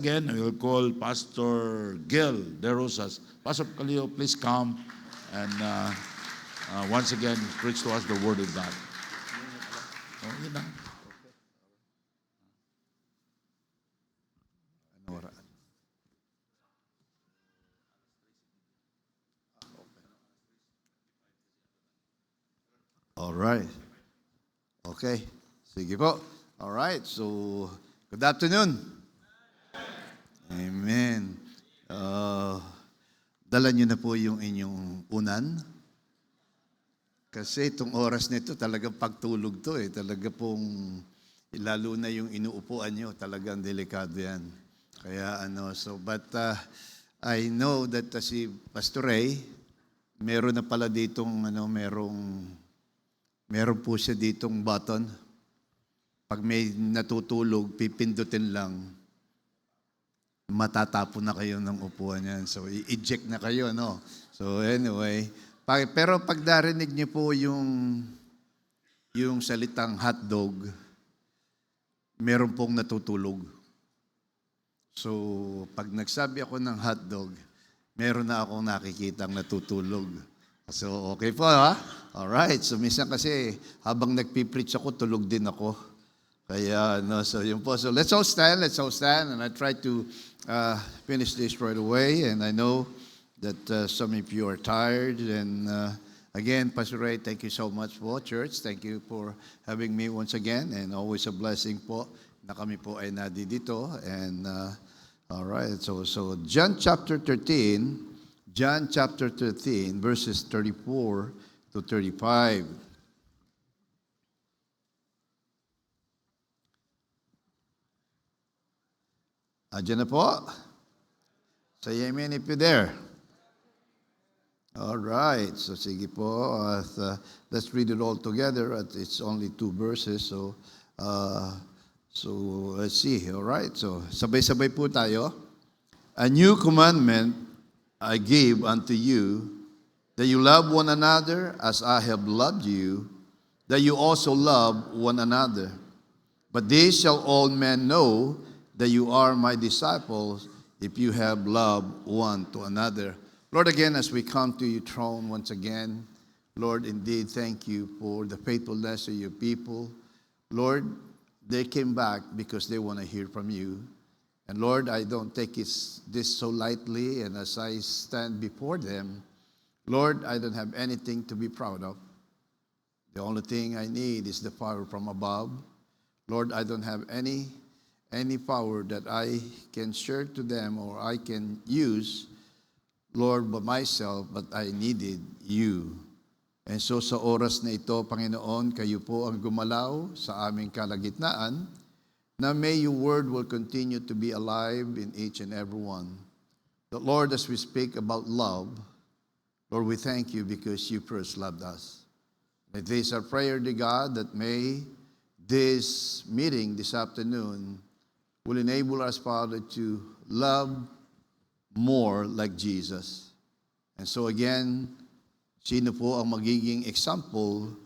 Again, I will call Pastor Gil De Rosas. Pastor Calio, please come and once again preach to us the Word of God. Oh, yun na. All right. Okay. Sige po. All right. So, good afternoon. Amen. Dala niyo na po yung inyong unan. Kasi itong oras nito talagang pagtulog to eh. Talaga pong, lalo na yung inuupuan nyo, talagang delikado yan. Kaya but I know that si Pastor Ray, meron na pala ditong, meron po siya ditong button. Pag may natutulog, pipindutin lang, matatapon na kayo ng upuan yan. So, i-eject na kayo, no? So, anyway, pero pag narinig niyo po yung salitang hotdog, meron pong natutulog. So, pag nagsabi ako ng hotdog, meron na akong nakikitang natutulog. So, okay po, ha? Alright. So, minsan kasi, habang nagpipreach ako, tulog din ako. Kaya, so yun po. So, let's all stand, and I try to finish this right away. And I know that some of you are tired. And again, Pastor Ray, thank you so much for church. Thank you for having me once again. And always a blessing po na kami po ay nadidito. And all right, so John chapter 13, verses 34 to 35. Diyan na po. Say amen if you're there. All right. So sige po. Let's read it all together. It's only 2 verses. So let's see. All right. So sabay-sabay po tayo. A new commandment I give unto you, that you love one another as I have loved you, that you also love one another. But this shall all men know that you are my disciples, if you have love one to another. Lord, again, as we come to your throne once again, Lord, indeed, thank you for the faithfulness of your people. Lord, they came back because they want to hear from you. And Lord, I don't take this so lightly, and as I stand before them, Lord, I don't have anything to be proud of. The only thing I need is the power from above. Lord, I don't have any power that I can share to them or I can use, Lord, by myself, but I needed you. And so sa oras na ito, Panginoon, kayo po ang gumalaw sa aming kalagitnaan, na may your word will continue to be alive in each and every one. But Lord, as we speak about love, Lord, we thank you because you first loved us. It is our prayer, dear God, that may this meeting this afternoon will enable us, Father, to love more like Jesus. And so again, sino po ang magiging example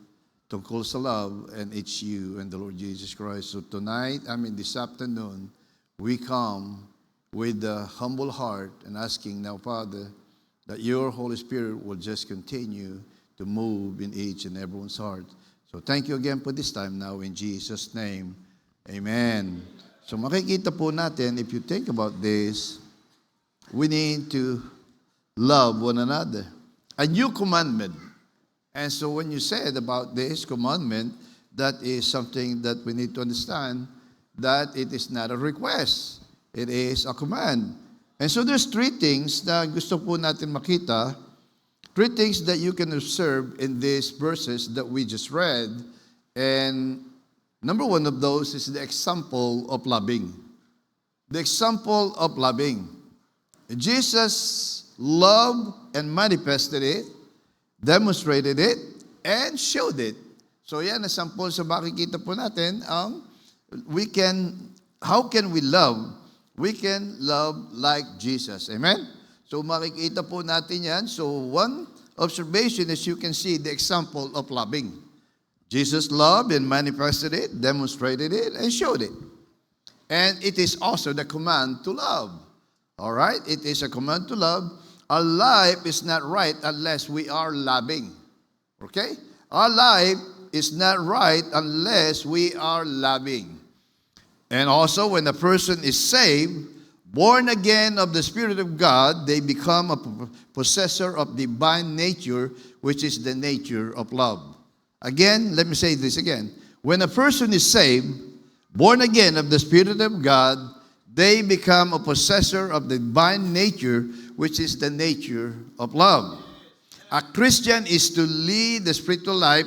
tungkol sa love, and it's you and the Lord Jesus Christ. So tonight, this afternoon, we come with a humble heart and asking now, Father, that your Holy Spirit will just continue to move in each and everyone's heart. So thank you again for this time now in Jesus' name. Amen. So makikita po natin, if you think about this, we need to love one another. A new commandment. And so when you said about this commandment, that is something that we need to understand, that it is not a request. It is a command. And so there's 3 things na gusto po natin makita, 3 things that you can observe in these verses that we just read. And number 1 of those is the example of loving. The example of loving. Jesus loved and manifested it, demonstrated it, and showed it. So yan, sample sa makikita po natin, how can we love? We can love like Jesus. Amen? So makikita po natin yan. So one observation is you can see the example of loving. Jesus loved and manifested it, demonstrated it, and showed it. And it is also the command to love. All right? It is a command to love. Our life is not right unless we are loving. Okay? Our life is not right unless we are loving. And also, when a person is saved, born again of the Spirit of God, they become a possessor of divine nature, which is the nature of love. Again, let me say this again. When a person is saved, born again of the Spirit of God, they become a possessor of the divine nature, which is the nature of love. A Christian is to lead the spiritual life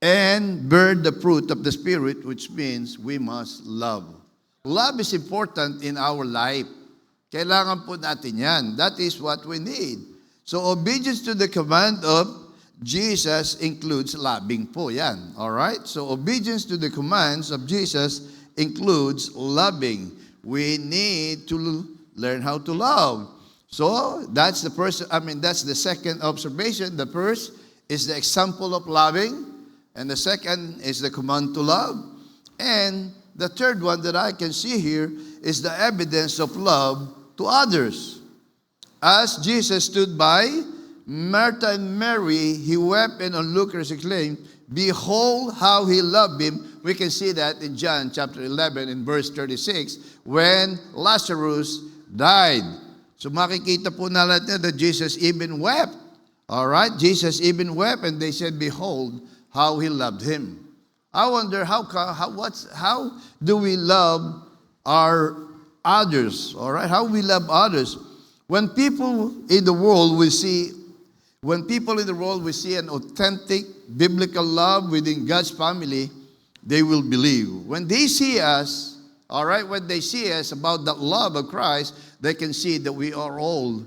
and bear the fruit of the Spirit, which means we must love. Love is important in our life. Kailangan po natin yan. That is what we need. So obedience to the command of Jesus includes loving po yan. Alright? So obedience to the commands of Jesus includes loving. We need to learn how to love. So that's that's the second observation. The first is the example of loving, and the second is the command to love. And the third one that I can see here is the evidence of love to others. As Jesus stood by Martha and Mary, he wept and onlookers exclaimed, "Behold how he loved him." We can see that in John chapter 11 in verse 36 when Lazarus died. So makikita po natin that Jesus even wept. All right? Jesus even wept and they said, "Behold how he loved him." I wonder how do we love our others? All right? How we love others? When people in the world will see an authentic biblical love within God's family, they will believe. When they see us, all right, when they see us about the love of Christ, they can see that we are all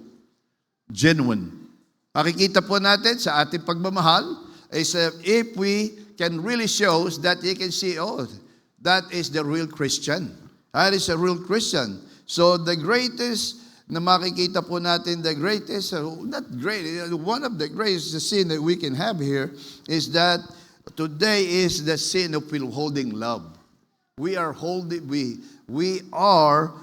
genuine. Makikita po natin sa ating pagmamahal is if we can really show that you can see, oh, that is the real Christian. That is a real Christian. So the greatest na makikita po natin, one of the greatest sin that we can have here is that today is the sin of withholding love. We are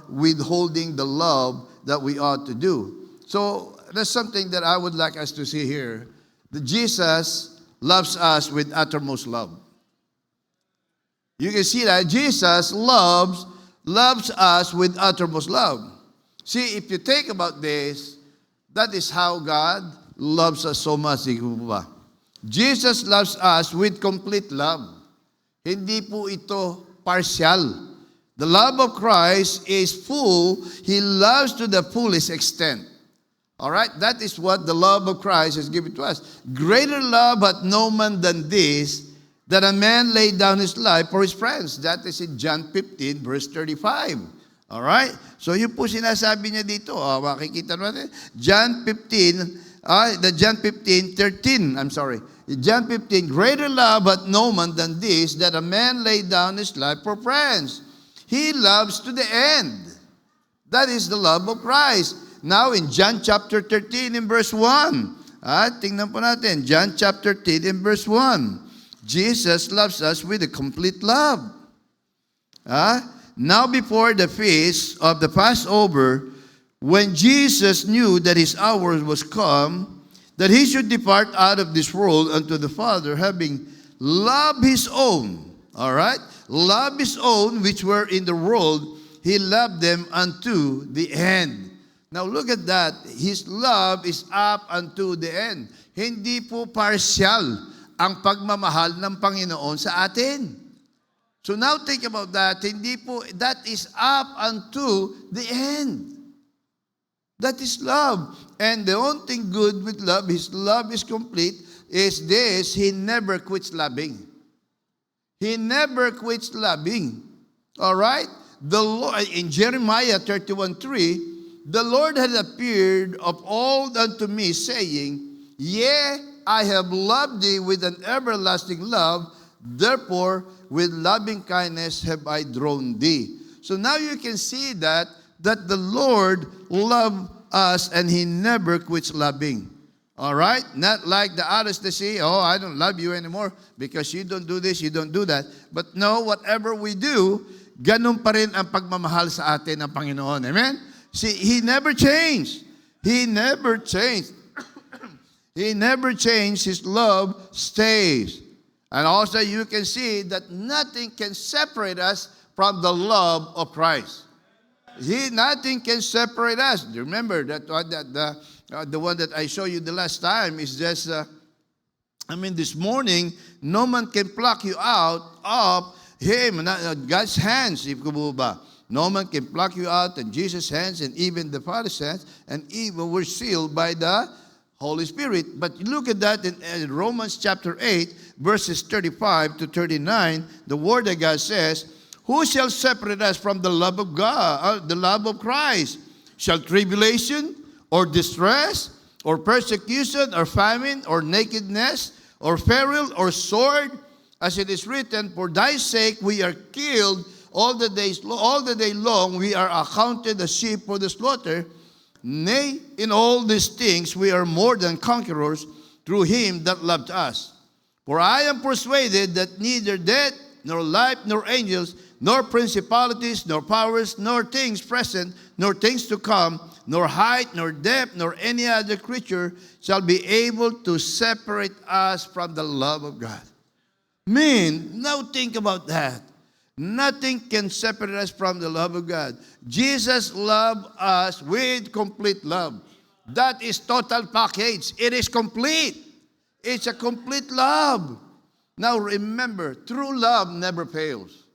withholding the love that we ought to do. So that's something that I would like us to see here. That Jesus loves us with uttermost love. You can see that Jesus loves us with uttermost love. See, if you think about this, that is how God loves us so much. Jesus loves us with complete love. Hindi po ito partial. The love of Christ is full. He loves to the fullest extent. All right? That is what the love of Christ has given to us. Greater love hath no man than this, that a man lay down his life for his friends. That is in John 15, verse 35. All right? So yun po sinasabi niya dito. Makikita natin. John 15, John 15, greater love hath no man than this, that a man lay down his life for friends. He loves to the end. That is the love of Christ. Now in John chapter 13 in verse 1. Tingnan po natin. John chapter 13 in verse 1. Jesus loves us with a complete love. Now before the feast of the Passover, when Jesus knew that his hour was come, that he should depart out of this world unto the Father, having loved his own, all right? Loved his own which were in the world, he loved them unto the end. Now look at that. His love is up unto the end. Hindi po partial ang pagmamahal ng Panginoon sa atin. So now think about that. Hindi po, that is up unto the end. That is love. And the only thing good with love, his love is complete, is this: he never quits loving. He never quits loving. All right? The Lord, in Jeremiah 31:3, the Lord had appeared of old unto me, saying, Yea, I have loved thee with an everlasting love, therefore with loving kindness have I drawn thee. So now you can see that the Lord loved us and he never quits loving. All right? Not like the others that say, oh, I don't love you anymore because you don't do this, you don't do that. But no, whatever we do, ganun pa rin ang pagmamahal sa atin ng Panginoon. Amen? See, He never changed. He never changed. He never changed. His love stays. And also you can see that nothing can separate us from the love of Christ. Nothing can separate us. Remember that the one that I showed you the last time is just, this morning, no man can pluck you out of Him, God's hands, if ba. No man can pluck you out in Jesus' hands and even the Father's hands, and even we're sealed by the Holy Spirit. But look at that in Romans chapter 8, verses 35 to 39. The Word of God says, who shall separate us from the love of God, the love of Christ? Shall tribulation, or distress, or persecution, or famine, or nakedness, or peril, or sword? As it is written, for thy sake we are killed all the day long, we are accounted as sheep for the slaughter. Nay, in all these things we are more than conquerors through Him that loved us. For I am persuaded that neither death, nor life, nor angels, nor principalities, nor powers, nor things present, nor things to come, nor height, nor depth, nor any other creature shall be able to separate us from the love of God. Now think about that. Nothing can separate us from the love of God. Jesus loved us with complete love. That is total package. It is complete. It's a complete love. Now remember, true love never fails.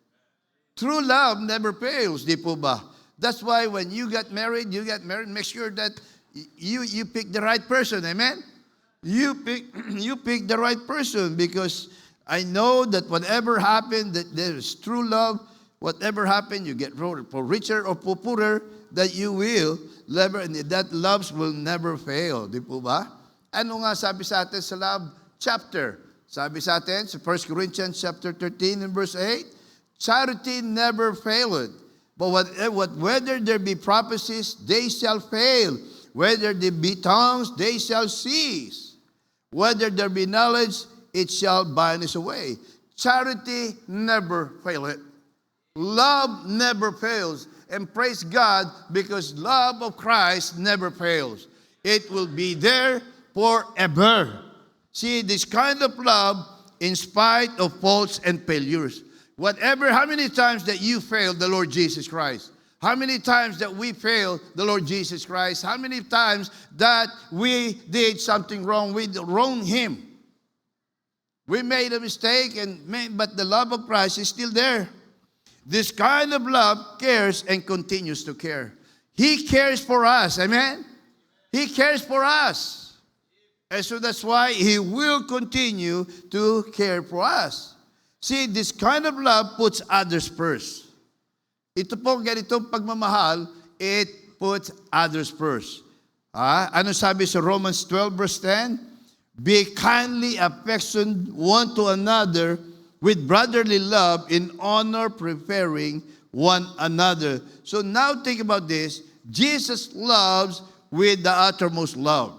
True love never fails, di po ba? That's why when you get married, make sure that you pick the right person. Amen? You pick the right person, because I know that whatever happened, that there is true love. Whatever happened, you get for richer or for poorer, that you will never, that loves will never fail. Di po ba? Ano nga sabi sa atin sa love chapter? Sabi sa atin sa 1 Corinthians chapter 13 and verse 8, charity never faileth. But whether there be prophecies, they shall fail. Whether there be tongues, they shall cease. Whether there be knowledge, it shall vanish away. Charity never faileth. Love never fails. And praise God, because love of Christ never fails. It will be there forever. See, this kind of love, in spite of faults and failures. How many times that you failed the Lord Jesus Christ? How many times that we failed the Lord Jesus Christ? How many times that we did something wrong? We wronged Him. We made a mistake, but the love of Christ is still there. This kind of love cares and continues to care. He cares for us. Amen? He cares for us. And so that's why He will continue to care for us. See, this kind of love puts others first. Ito po, ganitong pagmamahal, it puts others first. Ano sabi sa Romans 12 verse 10? Be kindly affectioned one to another with brotherly love, in honor preferring one another. So now think about this. Jesus loves with the uttermost love.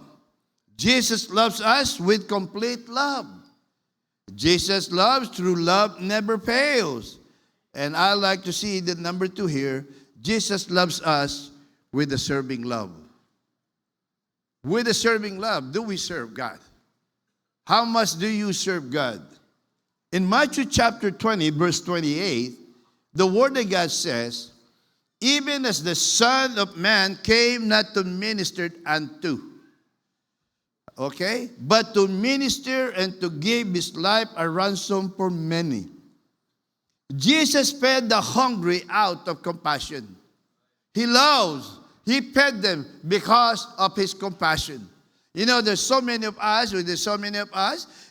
Jesus loves us with complete love. Jesus loves, true love never fails. And I like to see the number 2 here. Jesus loves us with a serving love. With a serving love, do we serve God? How much do you serve God? In Matthew chapter 20, verse 28, the Word of God says, even as the Son of Man came not to minister unto, but to minister and to give His life a ransom for many. Jesus fed the hungry out of compassion. He fed them because of His compassion. You know, there's so many of us,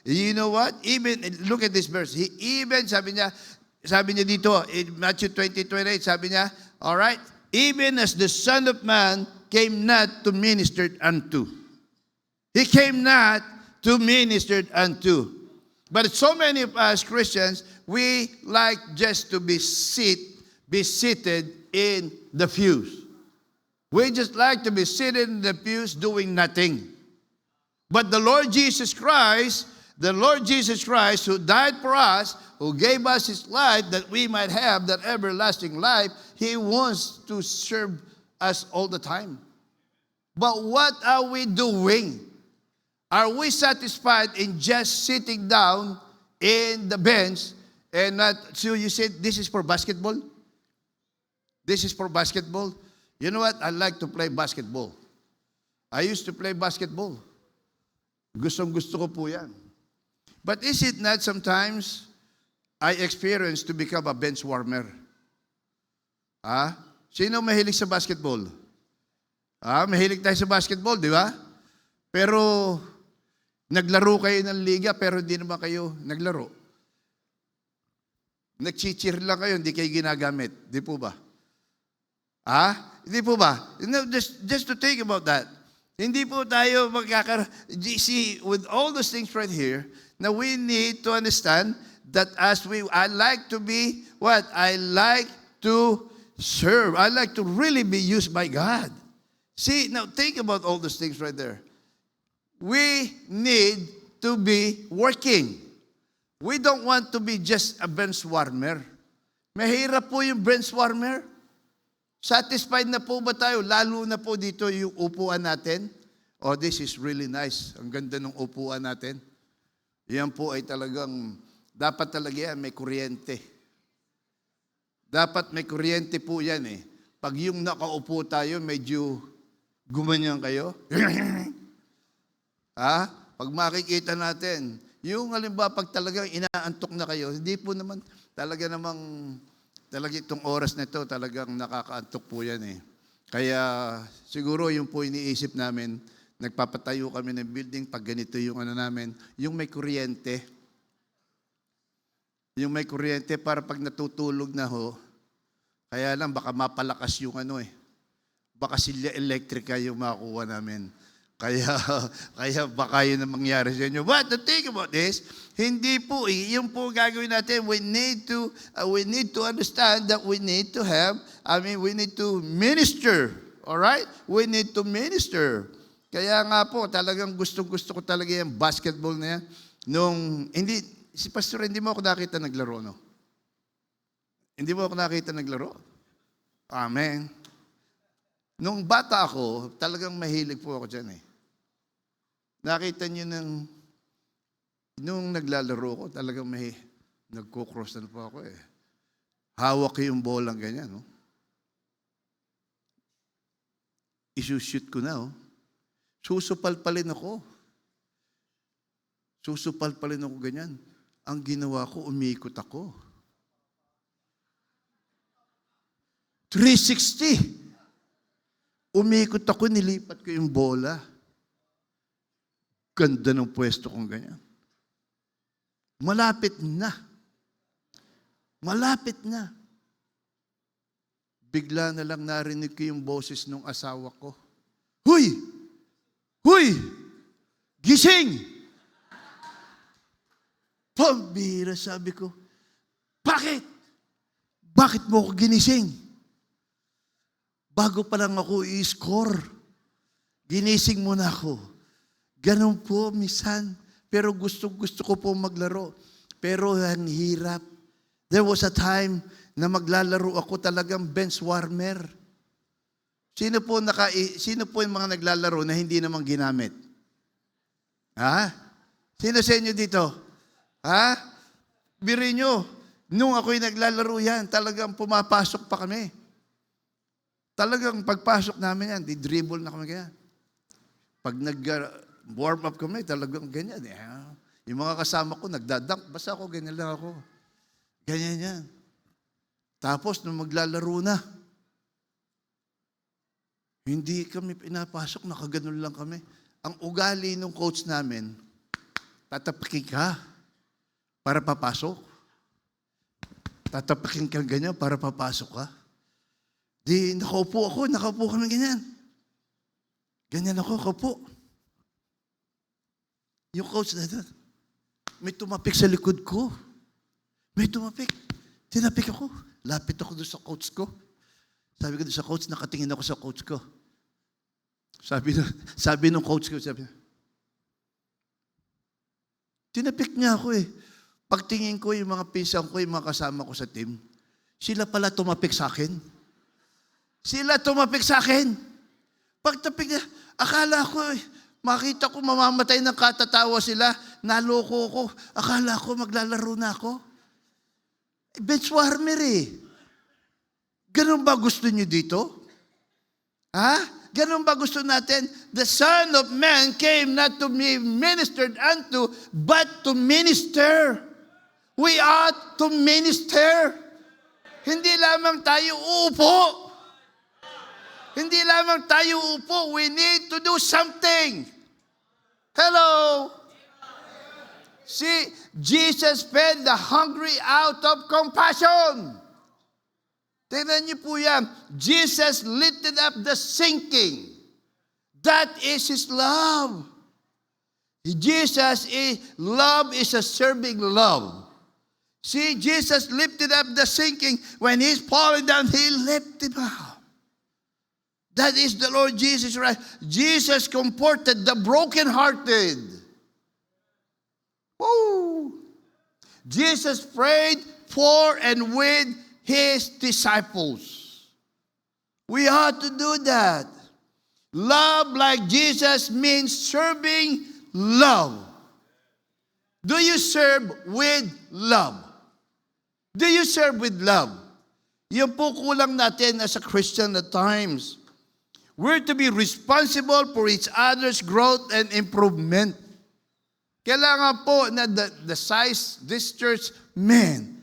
you know what? Even, look at this verse. He even, sabi niya dito, in Matthew 20:28, sabi niya, all right, even as the Son of Man came not to minister unto. He came not to minister unto. But so many of us Christians, we like just to be seated in the pews. We just like to be seated in the pews doing nothing. But the Lord Jesus Christ the Lord Jesus Christ, who died for us, who gave us His life that we might have that everlasting life, He wants to serve us all the time. But what are we doing? Are we satisfied in just sitting down in the bench and not, so you said, this is for basketball? This is for basketball? You know what? I like to play basketball. I used to play basketball. Gustong-gusto ko po yan. But is it not sometimes I experience to become a bench warmer? Sino mahilig sa basketball? Mahilig tayo sa basketball, di ba? Pero naglaro kayo ng liga pero hindi naman kayo naglaro. Nag-cheer lang kayo, hindi kayo ginagamit. Di po ba? Hindi po ba? Just to think about that. Hindi po tayo see, with all those things right here, now we need to understand that I like to be what? I like to serve. I like to really be used by God. See, now think about all those things right there. We need to be working. We don't want to be just a bench warmer. Mahirap po yung bench warmer. Satisfied na po ba tayo? Lalo na po dito yung upuan natin. Oh, this is really nice. Ang ganda ng upuan natin. Yan po ay talagang, dapat talaga yan, may kuryente. Dapat may kuryente po yan eh. Pag yung nakaupo tayo, medyo gumanyan kayo. Pag makikita natin, yung halimbawa pag talagang inaantok na kayo, hindi po naman, talaga itong oras na ito, talagang nakakaantok po yan eh. Kaya siguro yung po iniisip namin, nagpapatayo kami ng building, pag ganito yung namin, yung may kuryente. Yung may kuryente para pag natutulog na ho, kaya lang baka mapalakas yung baka silya elektrika yung makuha namin. Kaya baka yun ang mangyari sa inyo. But to think about this, hindi po, yung po gagawin natin, we need to understand that we need to we need to minister. Alright? We need to minister. Kaya nga po, talagang gusto ko talaga yung basketball na yan. Si Pastor, hindi mo ako nakita naglaro, no? Hindi mo ako nakita naglaro? Amen. Nung bata ako, talagang mahilig po ako dyan eh. Nakita niyo nung naglalaro ko, talagang nagko-cross na po ako eh. Hawak ko yung bolang ganyan, no? Isushoot ko na, oh. Susupalpalin ako ganyan. Ang ginawa ko, umikot ako. 360. Umikot ako, nilipat ko yung bola. Ganda ng pwesto kong ganyan. Malapit na. Bigla na lang narinig ko yung boses ng asawa ko. Huy! Gising! Pambira, sabi ko. Bakit? Bakit mo ako ginising? Bago pa lang ako i-score, ginising mo na ako. Ganun po, minsan. Pero gusto ko po maglaro. Pero ang hirap. There was a time na maglalaro ako talagang bench warmer. Sino po yung mga naglalaro na hindi naman ginamit? Sino sa inyo dito? Biri nyo, nung ako'y naglalaro yan, talagang pumapasok pa kami. Talagang pagpasok namin yan, di-dribble na kami ganyan. Pag nag-warm up kami, talagang ganyan. Yung mga kasama ko, nagdadunk, basta ako, ganyan lang ako. Ganyan yan. Tapos, nung maglalaro na, hindi kami pinapasok, nakaganon lang kami. Ang ugali ng coach namin, tatapakin ka para papasok. Tatapakin ka ganyan para papasok ka. Di, nakaupo kami ganyan. Ganyan ako, kaupo. Yung coach na doon, may tumapik sa likod ko. May tumapik. Tinapik ako. Lapit ako doon sa coach ko. Sabi ko doon sa coach, nakatingin ako sa coach ko. Sabi ng coach ko, Tinapik niya ako eh. Pagtingin ko yung mga pinsan ko, yung mga kasama ko sa team, sila pala tumapik sa akin. Sila tumapik sa akin. Pagtapik niya, akala ko eh, makita ko mamamatay ng katatawa sila, naloko ko. Akala ko maglalaro na ako. Benchwarmer eh. Ganun ba gusto niyo dito? Ha? Ganun ba gusto natin? The Son of Man came not to be ministered unto, but to minister. We ought to minister. Hindi lamang tayo uupo. Hindi lamang tayo uupo. We need to do something. Hello? See, Jesus fed the hungry out of compassion. Tingnan niyo po yan. Jesus lifted up the sinking. That is His love. Love is a serving love. See, Jesus lifted up the sinking. When he's falling down, He lifted him up. That is the Lord Jesus Christ. Jesus comforted the brokenhearted. Woo! Jesus prayed for and with His disciples. We ought to do that. Love like Jesus means serving love. Do you serve with love? Do you serve with love? Yan po kulang natin as a Christian at times. We're to be responsible for each other's growth and improvement. Kailangan po na the size, this church, man,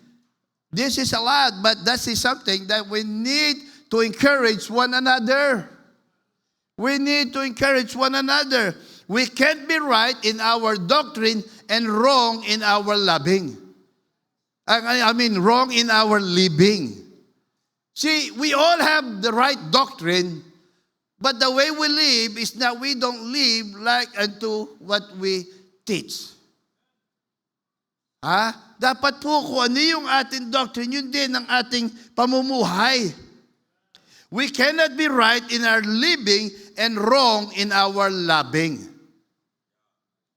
this is a lot, but that is something that we need to encourage one another. We need to encourage one another. We can't be right in our doctrine and wrong in our loving. Wrong in our living. See, we all have the right doctrine, but the way we live is that we don't live like unto what we teach. Dapat po kung ano yung ating doctrine, yun din ang ating pamumuhay. We cannot be right in our living and wrong in our loving.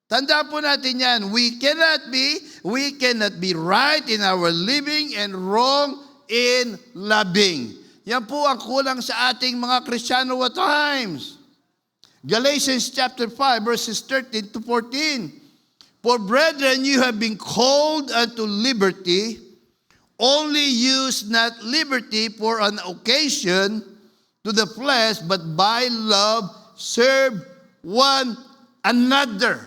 Tandaan po natin yan. We cannot be right in our living and wrong in loving. Yan po ang kulang sa ating mga Kristiyano at times. Galatians chapter 5 verses 13 to 14. For brethren, you have been called unto liberty. Only use not liberty for an occasion to the flesh, but by love serve one another.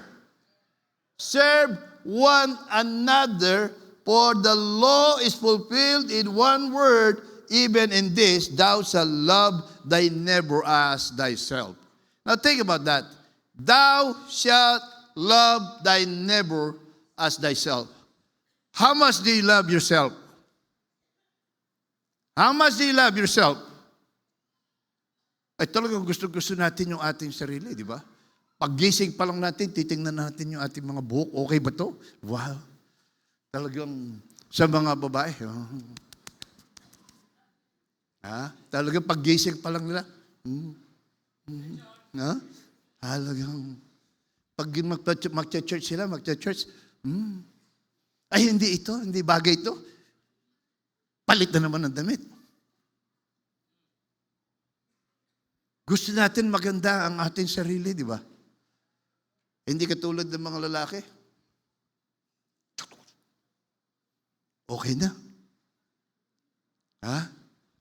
Serve one another, for the law is fulfilled in one word, even in this, thou shalt love thy neighbor as thyself. Now think about that. Thou shalt love thy neighbor as thyself. How much do you love yourself? How much do you love yourself? Ay talagang gusto natin yung ating sarili, di ba? Paggising pa lang natin, titingnan natin yung ating mga buhok. Okay ba to? Wow. Talagang sa mga babae. Talagang paggising pa lang nila. Talagang pag magcha-church sila, ay hindi ito, hindi bagay ito. Palit na naman ng damit. Gusto natin maganda ang ating sarili, di ba? Hindi katulad ng mga lalaki. Okay na.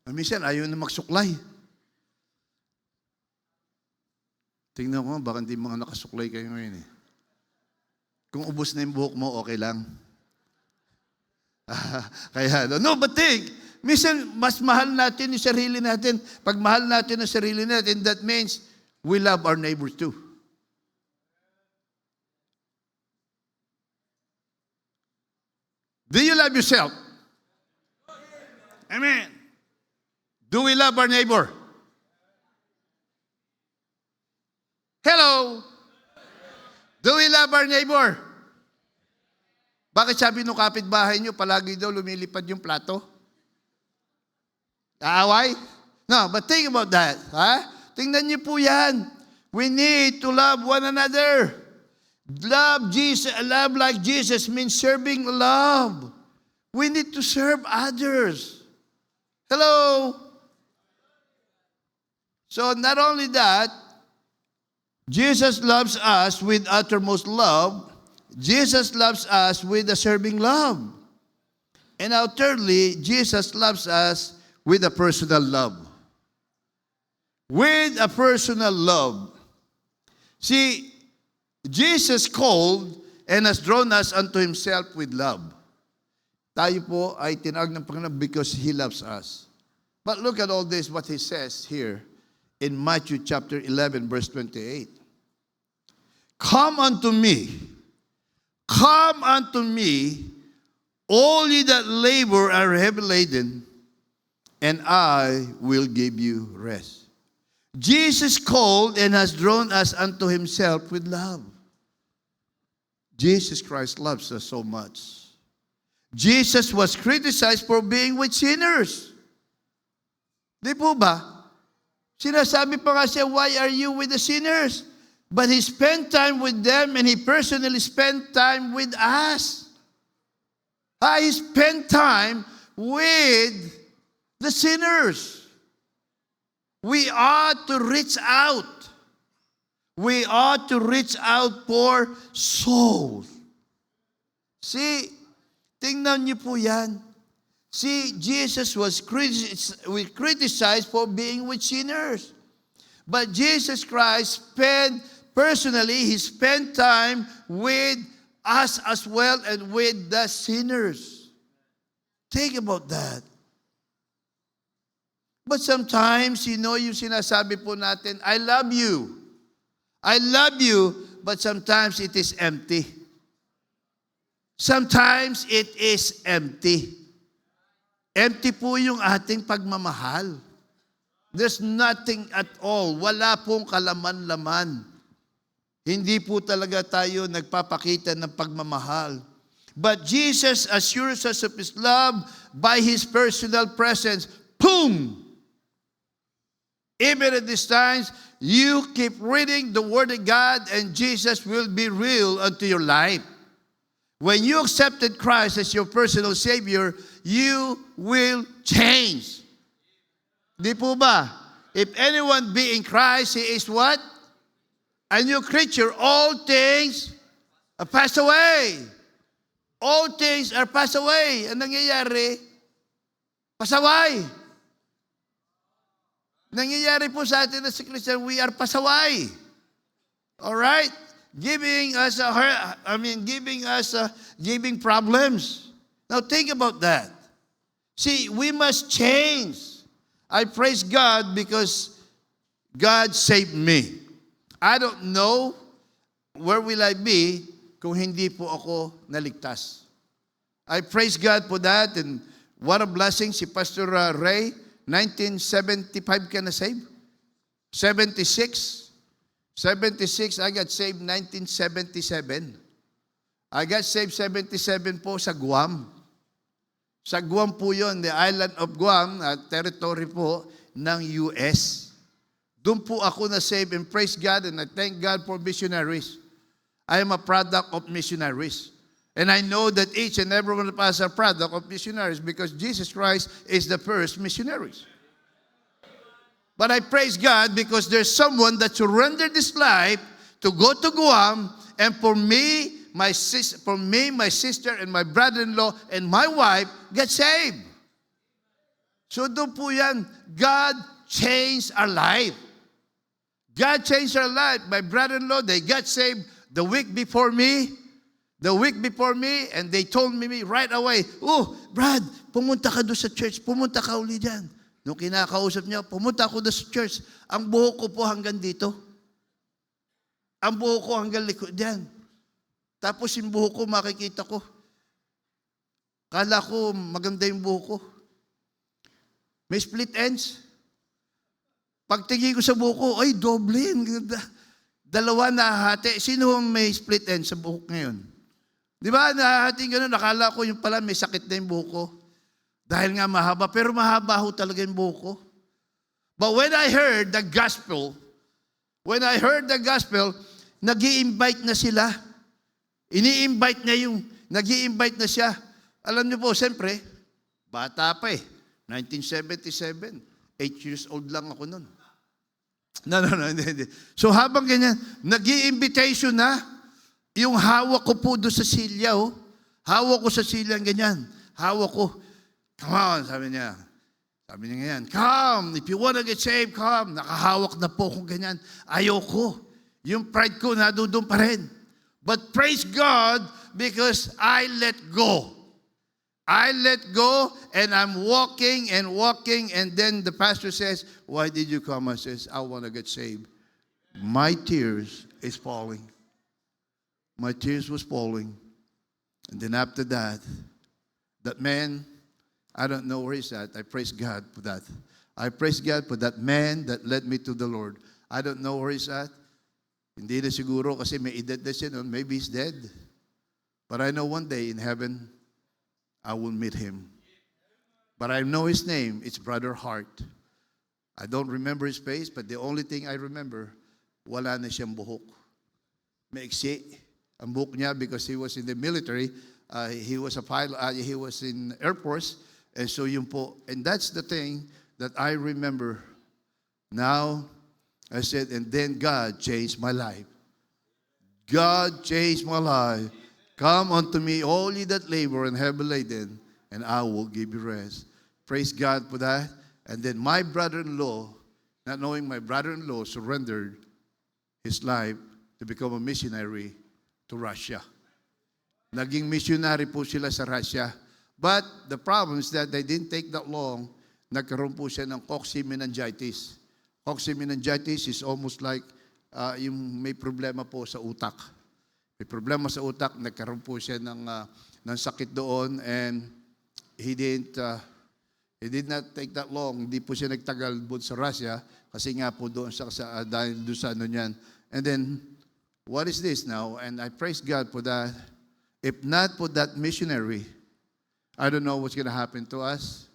Minsan, ayaw na magsuklay. Tingnan ko, baka hindi mga nakasuklay kayo ngayon eh. Kung ubos na yung buhok mo, okay lang. But think, minsan, mas mahal natin yung sarili natin. Pag mahal natin ang sarili natin, that means we love our neighbors too. Do you love yourself? Amen. Do we love our neighbor? Hello? Do we love our neighbor? Bakit sabi nung kapitbahay nyo, palagi daw lumilipad yung plato? Kaaway? No, but think about that. Tingnan niyo po yan. We need to love one another. Love Jesus, love like Jesus means serving love. We need to serve others. Hello? So not only that, Jesus loves us with uttermost love. Jesus loves us with a serving love. And now thirdly, Jesus loves us with a personal love. With a personal love. See, Jesus called and has drawn us unto Himself with love. Tayo po ay tinawag ng Panginoon because He loves us. But look at all this, what He says here in Matthew chapter 11, verse 28. Come unto me, all ye that labor are heavy laden, and I will give you rest. Jesus called and has drawn us unto Himself with love. Jesus Christ loves us so much. Jesus was criticized for being with sinners. Di po ba? Sinasabi pa nga siya, why are you with the sinners? But He spent time with them and He personally spent time with us. He spent time with the sinners. We ought to reach out. We ought to reach out for souls. See, tingnan niyo po yan. See, Jesus was criticized for being with sinners. But Jesus Christ He spent time with us as well and with the sinners. Think about that. But sometimes, yung sinasabi po natin, I love you. I love you, but sometimes it is empty. Sometimes it is empty. Empty po yung ating pagmamahal. There's nothing at all. Wala pong kalaman-laman. Hindi po talaga tayo nagpapakita ng pagmamahal. But Jesus assures us of His love by His personal presence. Boom! Even at these times, you keep reading the Word of God and Jesus will be real unto your life. When you accepted Christ as your personal Savior, you will change. Di po ba? If anyone be in Christ, he is what? A new creature. All things are passed away. All things are passed away. Ang nangyayari? Pasaway. Nangyayari po sa atin na si Christian, we are pasaway. Alright? Giving problems. Now think about that. See, we must change. I praise God because God saved me. I don't know where will I be kung hindi po ako naligtas. I praise God for that, and what a blessing. Si Pastor Ray, 1975 ka na saved? 76, I got saved 1977. I got saved 77 po sa Guam. Sa Guam po yun, the island of Guam, territory po ng US. Doon po ako na-save and praise God and I thank God for missionaries. I am a product of missionaries. And I know that each and every one of us are product of missionaries because Jesus Christ is the first missionaries. But I praise God because there's someone that surrendered his life to go to Guam, and for me, my sister, and my brother-in-law, and my wife got saved. So doon po yan, God changed our life. God changed our life. My brother-in-law, they got saved the week before me, and they told me right away, oh, Brad, pumunta ka doon sa church, pumunta ka uli dyan. Nung kinakausap niya, pumunta ako doon sa church, ang buhok ko po hanggang dito. Ang buhok ko hanggang likod dyan. Tapos yung buhok ko, makikita ko. Kala ko, maganda yung buhok ko. May split ends. Pagtingin ko sa buhok ko, ay, doble. Dalawa nahahati. Sino may split ends sa buhok ngayon? Di ba, nahahating gano'n, nakala ko yung pala may sakit na yung buhok ko. Dahil nga mahaba, pero mahaba ho talaga yung buhok ko. But when I heard the gospel, nag-i-invite na sila. Ini-invite niya nag-i-invite na siya. Alam niyo po, siyempre, bata pa eh. 1977. 8 years old lang ako nun. No, hindi. So habang ganyan, nag-i-invitation na, yung hawak ko po doon sa silya, oh. Hawak ko sa silya, ganyan. Hawak ko. Come on, sabi niya. Sabi niya ganyan, come, if you wanna get saved, come. Nakahawak na po kung ganyan. Ayoko. Yung pride ko, nadudun pa rin. But praise God, because I let go. I let go, and I'm walking, and then the pastor says, why did you come? I says, I want to get saved. My tears is falling. My tears was falling. And then after that, that man, I don't know where he's at. I praise God for that. I praise God for that man that led me to the Lord. I don't know where he's at. Hindi na siguro kasi may edad na siya noon. Maybe he's dead. But I know one day in heaven, I will meet him. But I know his name. It's Brother Hart. I don't remember his face, but the only thing I remember, wala na siyang buhok. Maiksi ang buhok niya because he was in the military. He was a pilot. He was in Air Force. And so yun po. And that's the thing that I remember. Now, I said, and then God changed my life. God changed my life. Come unto me, all ye that labor and heavy laden, and I will give you rest. Praise God for that. And then my brother-in-law, not knowing my brother-in-law, surrendered his life to become a missionary to Russia. Naging missionary po sila sa Russia. But the problem is that they didn't take that long. Nagkaroon po siya ng cocci-meningitis. Cocci-meningitis is almost like yung may problema po sa utak. May problema sa utak, nagkaroon po siya ng sakit doon, and he did not take that long. Hindi po siya nagtagal doon sa Russia kasi nga po doon dahil doon sa ano niyan. And then, what is this now? And I praise God for that. If not for that missionary, I don't know what's going to happen to us.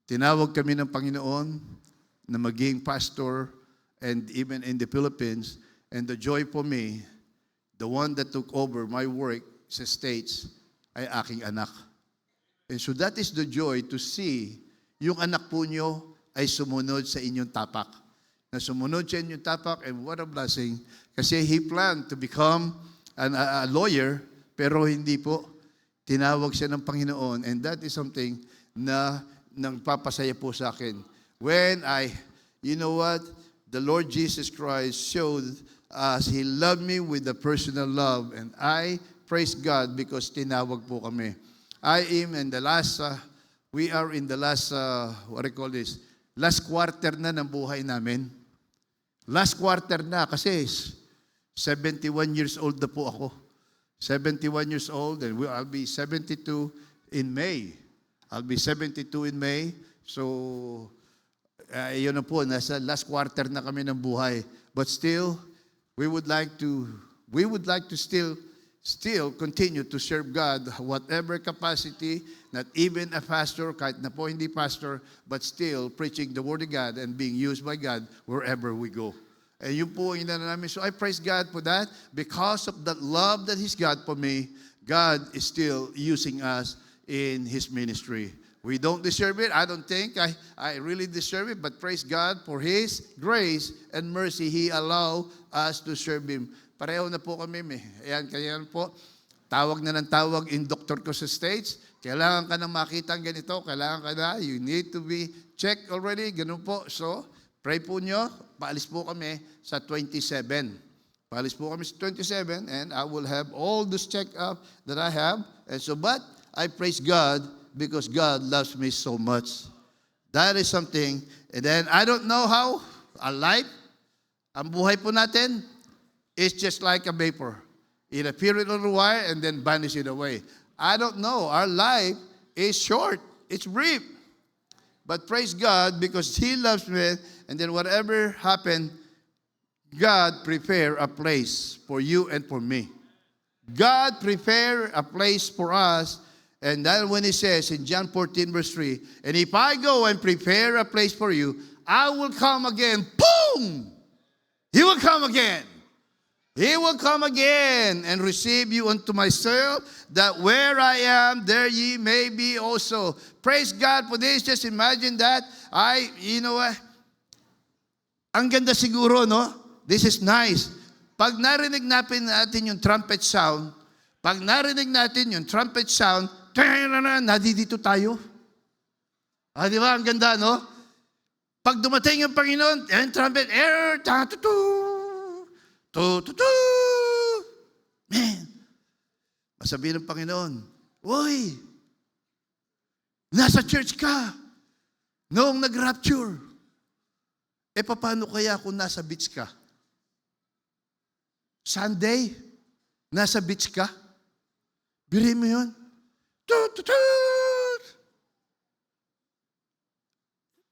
Tinawag kami ng Panginoon na maging pastor, and even in the Philippines, and the joy for me, the one that took over my work sa States ay aking anak. And so that is the joy to see yung anak po nyo ay sumunod sa inyong tapak. Na sumunod sa inyong tapak, and what a blessing. Kasi he planned to become a lawyer, pero hindi po. Tinawag siya ng Panginoon, and that is something na nagpapasaya po sa akin. When you know what? The Lord Jesus Christ showed us He loved me with a personal love, and I praise God because tinawag po kami. I am in the last, we are in the last, last quarter na ng buhay namin. Last quarter na kasi 71 years old na po ako. 71 years old, and I'll be 72 in May. I'll be 72 in May. So, yun na po, nasa last quarter na kami ng buhay. But still, we would like to still continue to serve God, whatever capacity, not even a pastor, kahit na po hindi pastor, but still preaching the Word of God and being used by God wherever we go. And yun po ang inana namin. So I praise God for that. Because of that love that He's got for me, God is still using us in His ministry. We don't deserve it. I don't think I really deserve it. But praise God for His grace and mercy. He allowed us to serve Him. Pareho na po kami. Ayan, kaya po, tawag na ng tawag in doctor ko sa States. Kailangan ka nang makita ang ganito. Kailangan ka na. You need to be checked already. Ganun po. So, pray po nyo. Paalis po kami sa 27. Paalis po kami sa 27, and I will have all this check-up that I have. And so, but I praise God because God loves me so much. That is something. And then, I don't know how our life, ang buhay po natin, is just like a vapor. It appears a little while and then vanishes away. I don't know. Our life is short. It's brief. But praise God because He loves me, and then whatever happened, God prepared a place for you and for me. God prepared a place for us. And then when He says in John 14 verse 3, and if I go and prepare a place for you, I will come again. Boom! He will come again. He will come again and receive you unto myself, that where I am, there ye may be also. Praise God for this. Just imagine that. You know what? Ang ganda siguro, no? This is nice. Pag narinig natin yung trumpet sound, nadidito tayo. Di ba? Ang ganda, no? Pag dumating yung Panginoon, and trumpet, man, masabihin ng Panginoon, Uy, nasa church ka noong nag-rapture. Paano kaya kung nasa beach ka? Sunday, nasa beach ka? Biri mo yun?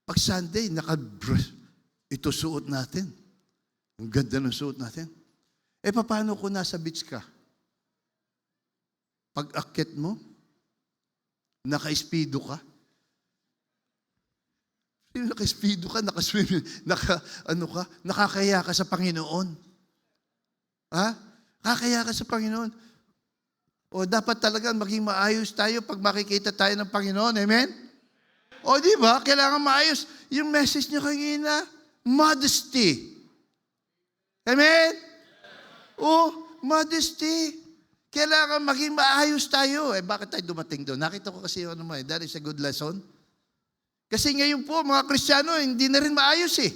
Pag Sunday, ito suot natin. Ang ganda ng suot natin. Paano kung nasa beach ka? Pag akit mo, naka-speedo ka? Naka-speedo ka, naka-swim, nakakaya ka sa Panginoon. Kakaya ka sa Panginoon. O dapat talaga maging maayos tayo pag makikita tayo ng Panginoon. Amen? O di ba? Kailangan maayos. Yung message niyo kanina, modesty. Amen? O, modesty. Kailangan maging maayos tayo. Bakit tayo dumating doon? Nakita ko kasi yung that is a good lesson. Kasi ngayon po, mga Kristiyano, hindi na rin maayos eh.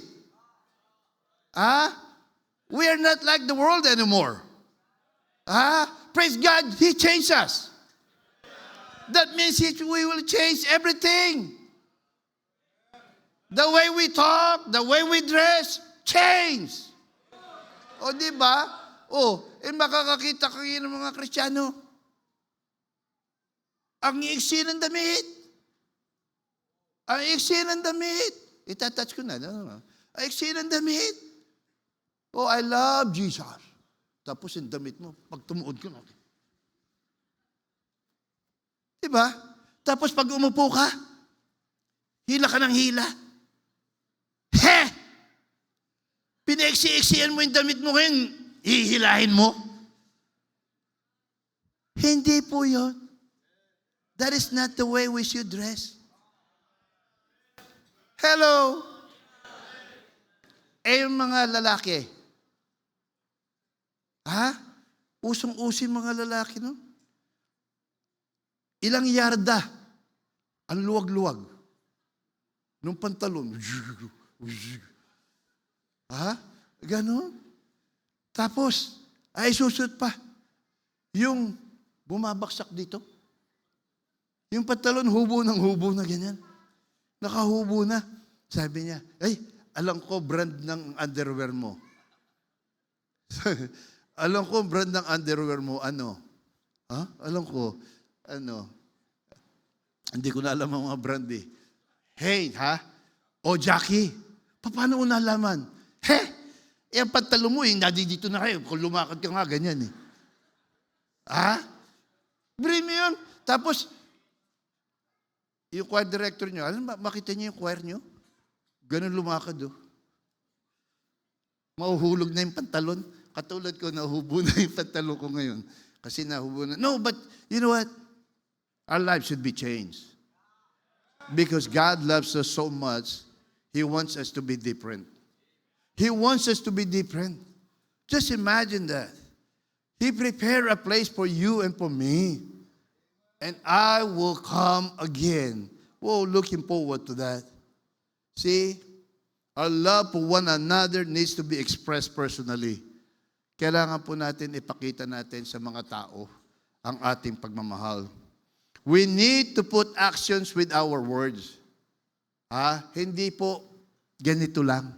We are not like the world anymore. Praise God, He changed us. That means we will change everything. The way we talk, the way we dress, change. O, di ba? Makakakita kayo ng mga Kristiyano. Ang iksi ng damit. Ang iksi ng damit. Itatouch ko na. Ang iksi ng damit. I love Jesus. Tapos yung damit mo, pag tumuod ko na. Diba? Tapos pag umupo ka, hila ka ng hila. Pinaiksi-iksian mo yung damit mo ngayon, hihilahin mo. Hindi po yun. That is not the way we should dress. Hello? Yung mga lalaki. Usong-usin mga lalaki, no? Ilang yarda ang luwag-luwag nung pantalon. Ganon. Tapos, susut pa. Yung bumabaksak dito. Yung pantalon, hubo na ganyan. Nakahubo na. Sabi niya, alam ko brand ng underwear mo. Alam ko brand ng underwear mo, ano? Alam ko, hindi ko na alam ang mga brand eh. Hey, O Jackie, paano ko nalaman? Ang pantalon mo, dito na kayo. Kung lumakad ka nga, ganyan eh. Bring mo yun. Tapos, yung choir director nyo, alam ba, makita niyo yung choir nyo? Ganun lumakad, Mahuhulog na yung pantalon. Katulad ko, nahubo na yung pantalon ko ngayon. Kasi nahubo na. No, but you know what? Our life should be changed. Because God loves us so much, He wants us to be different. He wants us to be different. Just imagine that. He prepared a place for you and for me. And I will come again. Whoa, looking forward to that. See, our love for one another needs to be expressed personally. Kailangan po natin ipakita natin sa mga tao ang ating pagmamahal. We need to put actions with our words. Hindi po ganito lang.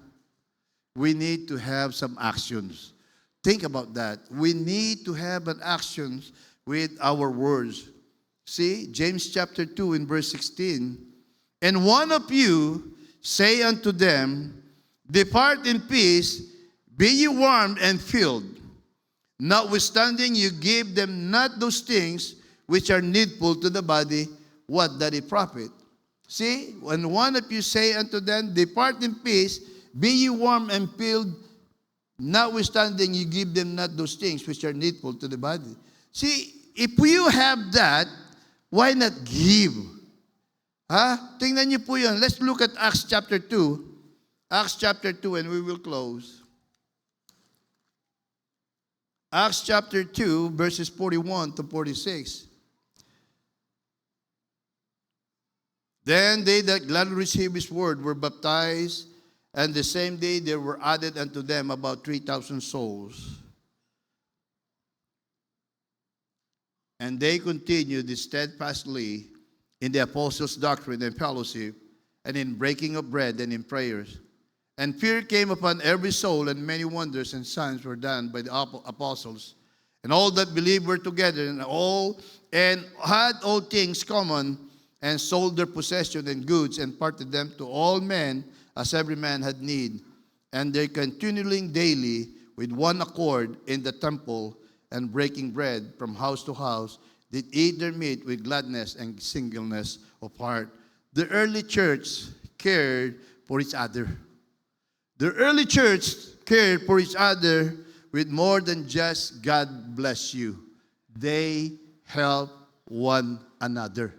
We need to have some actions. Think about that. We need to have an actions with our words. See, James chapter 2 in verse 16, and one of you say unto them, depart in peace, be ye warmed and filled. Notwithstanding, you give them not those things which are needful to the body, what doth it profit? See, when one of you say unto them, depart in peace, be ye warmed and filled, Notwithstanding, you give them not those things which are needful to the body. See, if you have that, why not give? Tingnan niyo po yun. Let's look at Acts chapter 2. Acts chapter 2, and we will close. Acts chapter 2, verses 41 to 46. Then they that gladly received his word were baptized, and the same day there were added unto them about 3,000 souls. And they continued steadfastly in the apostles' doctrine and fellowship, and in breaking of bread and in prayers. And fear came upon every soul, and many wonders and signs were done by the apostles. And all that believed were together, and had all things common, and sold their possession and goods, and parted them to all men, as every man had need. And they continually daily with one accord in the temple, and breaking bread from house to house, did eat their meat with gladness and singleness of heart. The early church cared for each other. The early church cared for each other with more than just God bless you. They helped one another.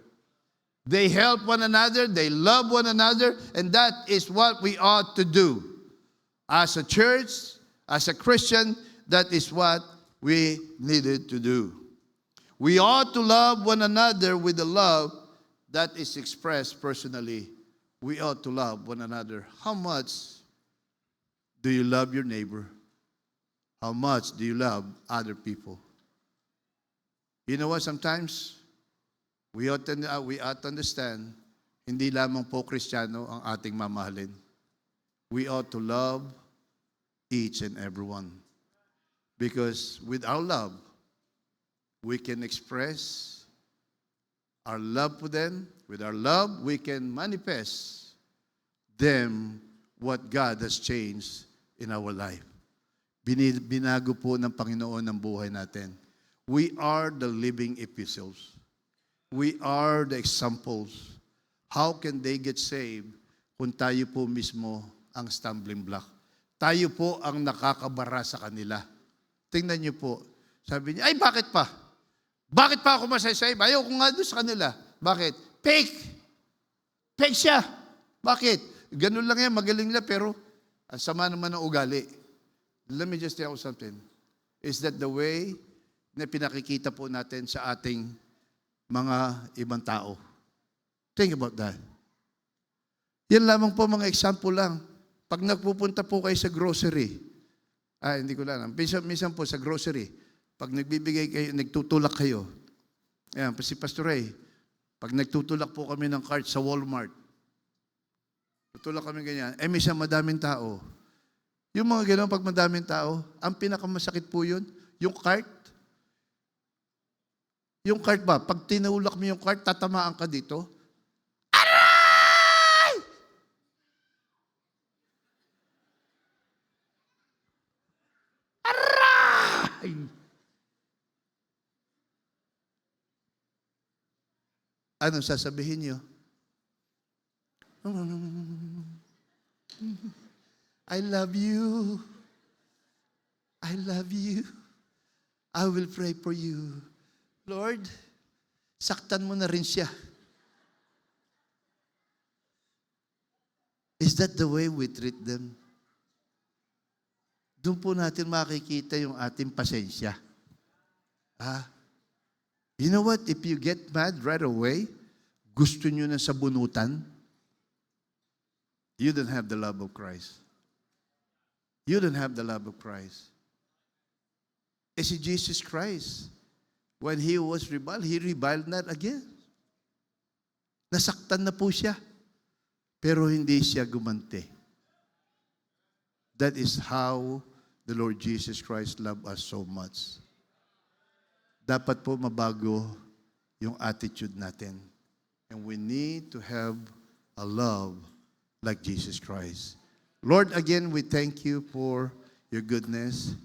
They help one another, they love one another, and that is what we ought to do. As a church, as a Christian, that is what we needed to do. We ought to love one another with the love that is expressed personally. We ought to love one another. How much do you love your neighbor? How much do you love other people? You know what, sometimes we ought to understand, hindi lamang po Kristiyano ang ating mamahalin. We ought to love each and every one. Because with our love, we can express our love for them. With our love, we can manifest them what God has changed in our life. Binago po ng Panginoon ang buhay natin. We are the living epistles. We are the examples. How can they get saved kung tayo po mismo ang stumbling block? Tayo po ang nakakabara sa kanila. Tingnan niyo po. Sabi niya, ay bakit pa? Bakit pa ako masasave? Ayaw ko nga doon sa kanila. Bakit? Fake! Fake siya. Bakit? Ganun lang yan, magaling lang, pero ang sama naman ng ugali. Let me just tell you something. Is that the way na pinakikita po natin sa ating mga ibang tao? Think about that. Yan lamang po mga example lang. Pag nagpupunta po kayo sa grocery, hindi ko lang. Minsan po sa grocery, pag nagbibigay kayo, nagtutulak kayo. Ayan, si Pastor Ray, pag nagtutulak po kami ng cart sa Walmart, tutulak kami ganyan, minsan madaming tao. Yung mga gano'n, pag madaming tao, ang pinakamasakit po yun, yung cart. Yung cart ba, pag tinulak mo yung cart, tatamaan ka dito. Aray! Aray! Ano sasabihin niyo? I love you. I love you. I will pray for you. Lord, saktan mo na rin siya. Is that the way we treat them? Doon po natin makikita yung ating pasensya. You know what? If you get mad right away, gusto nyo na sabunutan, you don't have the love of Christ. You don't have the love of Christ. Eh si Jesus Christ, when He was reviled, He reviled not again. Nasaktan na po siya, pero hindi siya gumanti. That is how the Lord Jesus Christ loved us so much. Dapat po mabago yung attitude natin. And we need to have a love like Jesus Christ. Lord, again, we thank you for your goodness.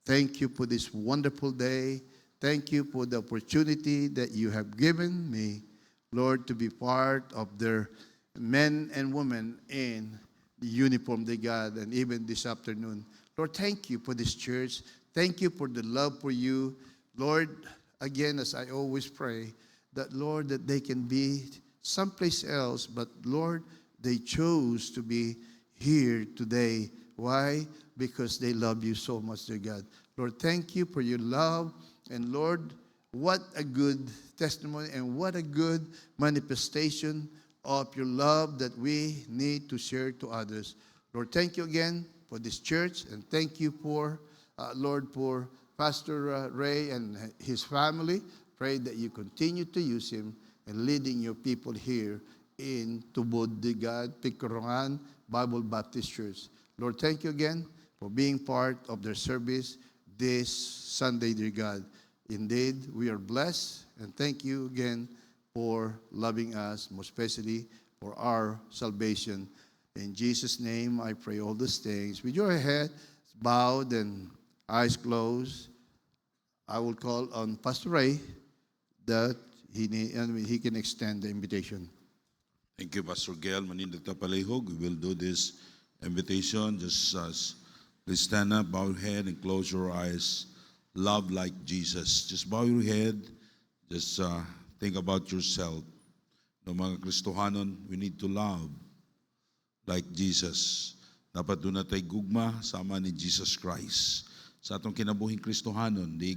Thank you for this wonderful day. Thank you for the opportunity that you have given me, Lord, to be part of their men and women in the uniform they got. And even this afternoon, Lord, thank you for this church. Thank you for the love for you. Lord, again, as I always pray, that, Lord, that they can be someplace else, but, Lord, they chose to be here today. Why? Because they love you so much, dear God. Lord, thank you for your love. And, Lord, what a good testimony and what a good manifestation of your love that we need to share to others. Lord, thank you again for this church, and thank you for, Lord, for Pastor Ray and his family. Pray that you continue to use him in leading your people here in Tubod de God, Picorongan Bible Baptist Church. Lord, thank you again for being part of their service this Sunday, dear God. Indeed, we are blessed, and thank you again for loving us, most especially for our salvation. In Jesus' name, I pray all these things. With your head bowed and eyes closed, I will call on Pastor Ray that he can extend the invitation. Thank you, Pastor Gail. Manindot na palihog. We will do this invitation. Just please stand up, bow your head, and close your eyes. Love like Jesus. Just bow your head. Just think about yourself. No mga Kristohanon, we need to love like Jesus. Dapat doon na tayo gugma sama ni Jesus Christ. Sa atong kinabuhing Kristohanon, di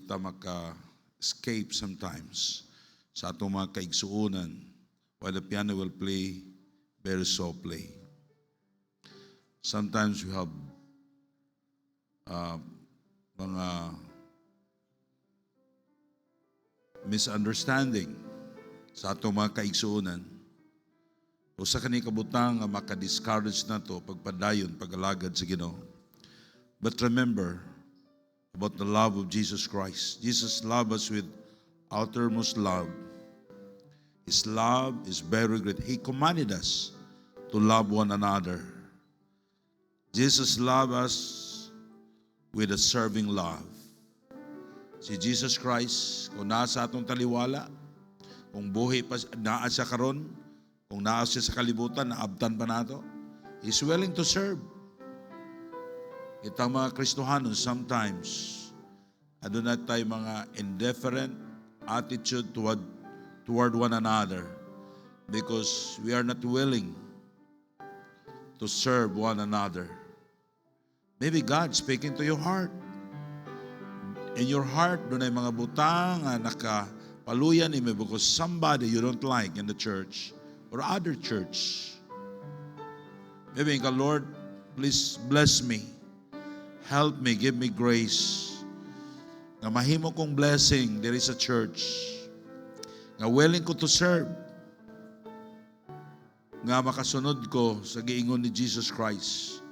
ta maka-escape sometimes sa atong mga kaigsuunan while the piano will play very softly. Sometimes we have mga misunderstanding sa atong mga kaigsuunan. O sa kani kabutang nga maka-discourage na to pagpadayon, pag-alagad sa Ginoo. But remember about the love of Jesus Christ. Jesus loved us with outermost love. His love is very great. He commanded us to love one another. Jesus loved us with a serving love. Si Jesus Christ, kung nasa atong taliwala, kung buhay pa, naa siya karon, kung naa siya sa kalibutan, naabtan pa nato, He's willing to serve. Itang mga Kristohanon, sometimes, adunay tayo mga indifferent attitude toward one another because we are not willing to serve one another. Maybe God speaking to your heart. In your heart, doon ay mga butang na nakapaluyan ni me because somebody you don't like in the church or other church. Maybe ka, Lord, please bless me. Help me, give me grace. Nga mahimo kong blessing, there is a church. Nga willing ko to serve. Nga makasunod ko sa giingon ni Jesus Christ.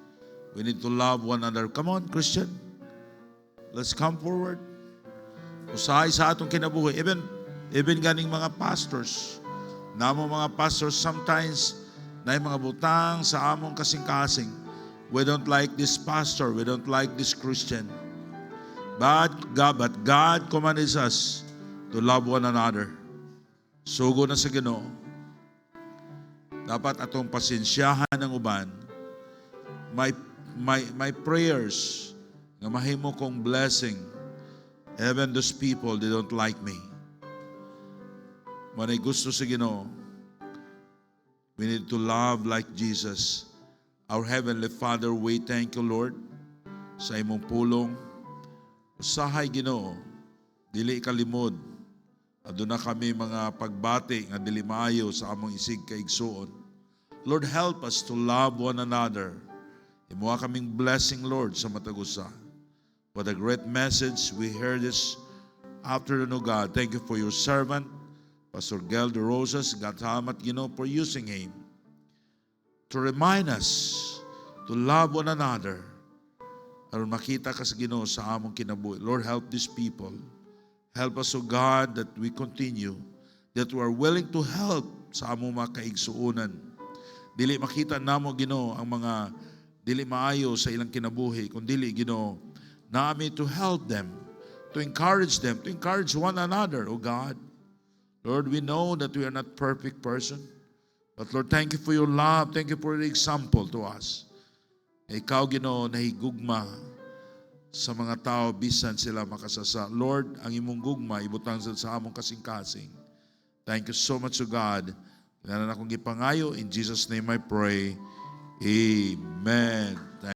We need to love one another. Come on, Christian. Let's come forward. Usahay sa atong kinabuhi. Even ganing mga pastors. Namo mga pastors, sometimes na mga butang sa among kasing-kasing. We don't like this pastor. We don't like this Christian. But God commands us to love one another. Sugo na sa Ginoo. Dapat atong pasensyahan ng uban. My prayers nga mahimo kong blessing. Even those people, they don't like me. Manay gusto sa Ginoo. We need to love like Jesus. Our Heavenly Father, we thank you, Lord, sa imong pulong. Usahay, Ginoo, dili kalimod. Aduna kami mga pagbati nga dili maayo sa among isig kaigsuon. Lord, help us to love one another. Imuha kaming blessing, Lord, sa matagusa. What a great message we heard this afternoon, O God. Thank you for your servant, Pastor Gail De Rosas. God, salamat, Ginoo, for using him to remind us to love one another. Aron makita ka sa Ginoo sa among kinabuhi. Lord, help these people. Help us, O God, that we continue, that we are willing to help sa among mga kaigsuunan. Dili makita namo, Ginoo, ang mga dili maayo sa ilang kinabuhi, kung dili, Ginoo, naami to help them, to encourage one another, O God. Lord, we know that we are not perfect person, but Lord, thank you for your love. Thank you for the example to us. Ikaw, Ginoo, nahigugma sa mga tao bisan sila makasasa. Lord, ang imong gugma ibutang sa among kasing-kasing. Thank you so much, O God. Kailangan akong ipangayo. In Jesus' name I pray. Amen.